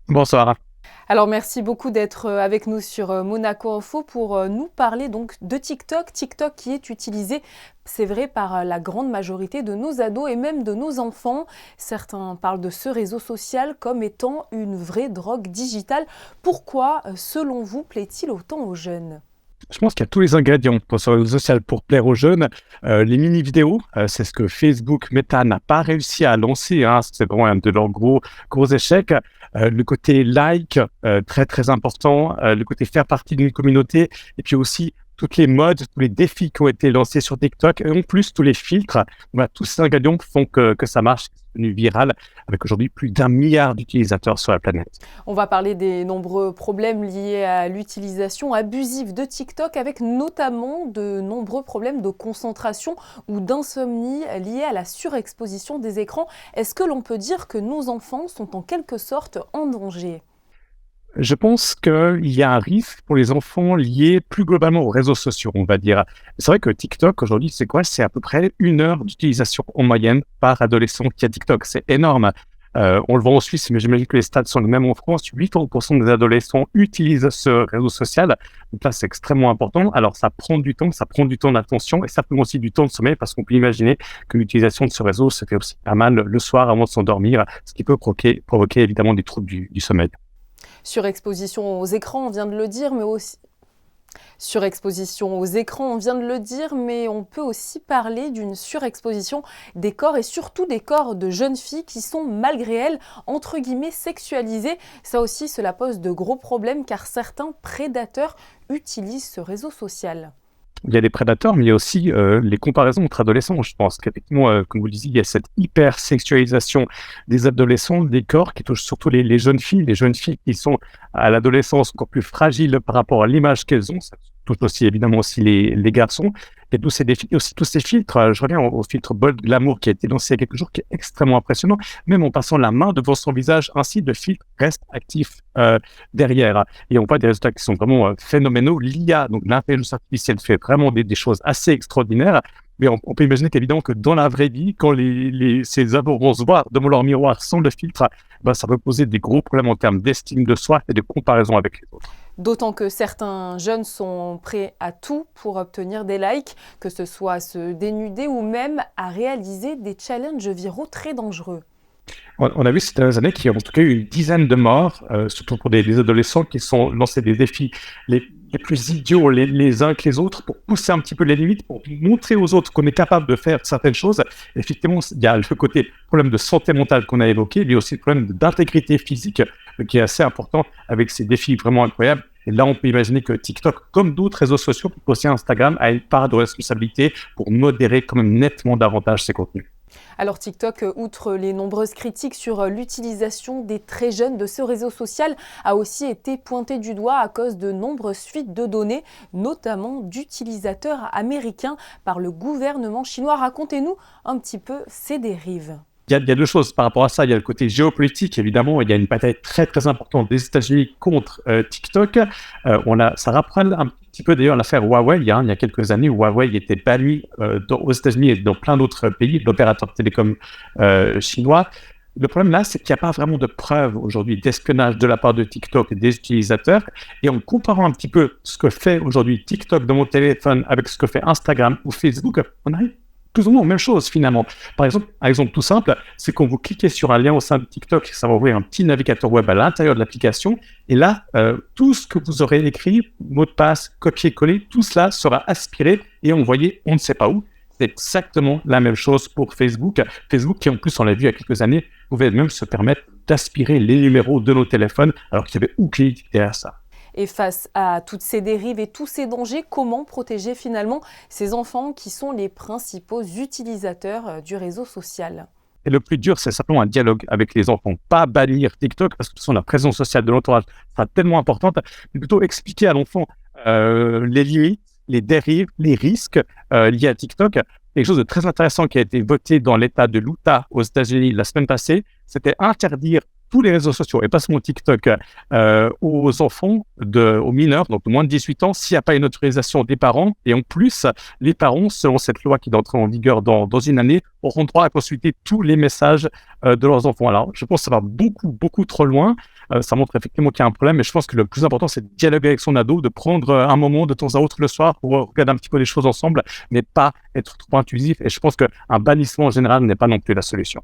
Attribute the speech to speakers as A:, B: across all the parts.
A: Bonsoir.
B: Alors merci beaucoup d'être avec nous sur Monaco Info pour nous parler donc de TikTok. TikTok qui est utilisé, c'est vrai, par la grande majorité de nos ados et même de nos enfants. Certains parlent de ce réseau social comme étant une vraie drogue digitale. Pourquoi, selon vous, plaît-il autant aux jeunes?
A: Je pense qu'il y a tous les ingrédients pour ce réseau social pour plaire aux jeunes. Les mini-vidéos, c'est ce que Facebook, Meta n'a pas réussi à lancer, hein. C'est vraiment un de leurs gros échecs. Le côté like, très, très important. Le côté faire partie d'une communauté. Et puis aussi, toutes les modes, tous les défis qui ont été lancés sur TikTok. Et en plus, tous les filtres. Voilà, tous ces ingrédients font que ça marche. C'est devenu viral avec aujourd'hui plus d'1 milliard d'utilisateurs sur la planète.
B: On va parler des nombreux problèmes liés à l'utilisation abusive de TikTok, avec notamment de nombreux problèmes de concentration ou d'insomnie liés à la surexposition des écrans. Est-ce que l'on peut dire que nos enfants sont en quelque sorte en danger?
A: Je pense qu'il y a un risque pour les enfants lié plus globalement aux réseaux sociaux, on va dire. C'est vrai que TikTok, aujourd'hui, c'est quoi? C'est à peu près 1 heure d'utilisation en moyenne par adolescent qui a TikTok. C'est énorme. On le voit en Suisse, mais j'imagine que les stats sont les mêmes en France. 80% des adolescents utilisent ce réseau social. Donc là, c'est extrêmement important. Alors, ça prend du temps d'attention et ça prend aussi du temps de sommeil parce qu'on peut imaginer que l'utilisation de ce réseau se fait aussi pas mal le soir avant de s'endormir, ce qui peut provoquer évidemment des troubles du sommeil.
B: Surexposition aux écrans, on vient de le dire, mais aussi surexposition aux écrans, on vient de le dire, mais on peut aussi parler d'une surexposition des corps et surtout des corps de jeunes filles qui sont, malgré elles, entre guillemets, sexualisées. Ça aussi, cela pose de gros problèmes car certains prédateurs utilisent ce réseau social.
A: Il y a des prédateurs, mais il y a aussi les comparaisons entre adolescents. Je pense qu'effectivement, comme vous le disiez, il y a cette hyper-sexualisation des adolescents, des corps qui touchent surtout les jeunes filles. Les jeunes filles qui sont à l'adolescence encore plus fragiles par rapport à l'image qu'elles ont. Ça touche aussi évidemment aussi les garçons. Et tous ces défis, aussi tous ces filtres. Je reviens au filtre Bold Glamour qui a été lancé il y a quelques jours, qui est extrêmement impressionnant. Même en passant la main devant son visage, ainsi le filtre reste actif derrière. Et on voit des résultats qui sont vraiment phénoménaux. L'IA, donc l'intelligence artificielle, fait vraiment des choses assez extraordinaires. Mais on peut imaginer qu'évidemment que dans la vraie vie, quand ces ados vont se voir devant leur miroir sans le filtre, ben, ça peut poser des gros problèmes en termes d'estime de soi et de comparaison avec les autres.
B: D'autant que certains jeunes sont prêts à tout pour obtenir des likes, que ce soit à se dénuder ou même à réaliser des challenges viraux très dangereux.
A: On a vu ces dernières années qu'il y a en tout cas eu une dizaine de morts, surtout pour des adolescents qui sont lancés des défis les plus idiots les uns que les autres pour pousser un petit peu les limites, pour montrer aux autres qu'on est capable de faire certaines choses. Effectivement, il y a le côté problème de santé mentale qu'on a évoqué, il y a aussi le problème d'intégrité physique qui est assez important avec ces défis vraiment incroyables. Et là, on peut imaginer que TikTok, comme d'autres réseaux sociaux, aussi Instagram, a une part de responsabilité pour modérer quand même nettement davantage ces contenus.
B: Alors TikTok, outre les nombreuses critiques sur l'utilisation des très jeunes de ce réseau social, a aussi été pointé du doigt à cause de nombreuses fuites de données, notamment d'utilisateurs américains par le gouvernement chinois. Racontez-nous un petit peu ces dérives.
A: Il y a 2 choses par rapport à ça. Il y a le côté géopolitique, évidemment. Il y a une bataille très, très importante des États-Unis contre TikTok. Ça rappelle un petit peu d'ailleurs l'affaire Huawei, il y a quelques années, où Huawei était banni aux États-Unis et dans plein d'autres pays, l'opérateur télécom chinois. Le problème là, c'est qu'il n'y a pas vraiment de preuves aujourd'hui d'espionnage de la part de TikTok et des utilisateurs. Et en comparant un petit peu ce que fait aujourd'hui TikTok dans mon téléphone avec ce que fait Instagram ou Facebook, on arrive plus ou moins aux mêmes choses finalement. Par exemple, un exemple tout simple, c'est quand vous cliquez sur un lien au sein de TikTok, ça va ouvrir un petit navigateur web à l'intérieur de l'application. Et là, tout ce que vous aurez écrit, mot de passe, copier-coller, tout cela sera aspiré et envoyé on ne sait pas où. C'est exactement la même chose pour Facebook. Facebook qui, en plus, on l'a vu il y a quelques années, pouvait même se permettre d'aspirer les numéros de nos téléphones alors qu'il y avait aucune utilité derrière ça.
B: Et face à toutes ces dérives et tous ces dangers, comment protéger finalement ces enfants qui sont les principaux utilisateurs du réseau social?
A: Et le plus dur, c'est simplement un dialogue avec les enfants. Pas bannir TikTok, parce que de toute façon, la présence sociale de l'entourage sera tellement importante, mais plutôt expliquer à l'enfant les limites, les dérives, les risques liés à TikTok. Quelque chose de très intéressant qui a été voté dans l'État de l'Utah aux États-Unis la semaine passée, c'était interdire tous les réseaux sociaux et pas seulement TikTok aux enfants, aux mineurs, donc de moins de 18 ans, s'il n'y a pas une autorisation des parents. Et en plus, les parents, selon cette loi qui doit entrer en vigueur dans une année, auront droit à consulter tous les messages de leurs enfants. Alors, je pense que ça va beaucoup, beaucoup trop loin. Ça montre effectivement qu'il y a un problème, mais je pense que le plus important, c'est de dialoguer avec son ado, de prendre un moment de temps à autre le soir pour regarder un petit peu les choses ensemble, mais pas être trop intrusif. Et je pense qu'un bannissement en général n'est pas non plus la solution.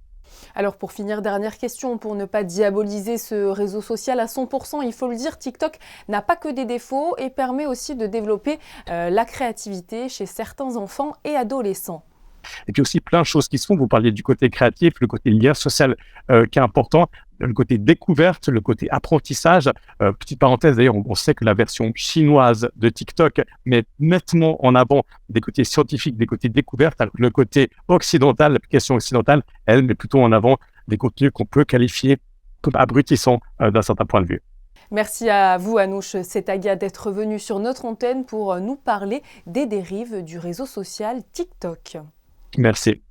B: Alors pour finir, dernière question, pour ne pas diaboliser ce réseau social à 100%, il faut le dire, TikTok n'a pas que des défauts et permet aussi de développer la créativité chez certains enfants et adolescents.
A: Et puis aussi plein de choses qui se font. Vous parliez du côté créatif, le côté lien social qui est important, le côté découverte, le côté apprentissage. Petite parenthèse, d'ailleurs, on sait que la version chinoise de TikTok met nettement en avant des côtés scientifiques, des côtés découvertes, alors que le côté occidental, l'application occidentale, elle met plutôt en avant des contenus qu'on peut qualifier comme abrutissants d'un certain point de vue.
B: Merci à vous, Anouche Setaga, d'être venu sur notre antenne pour nous parler des dérives du réseau social TikTok.
A: Merci.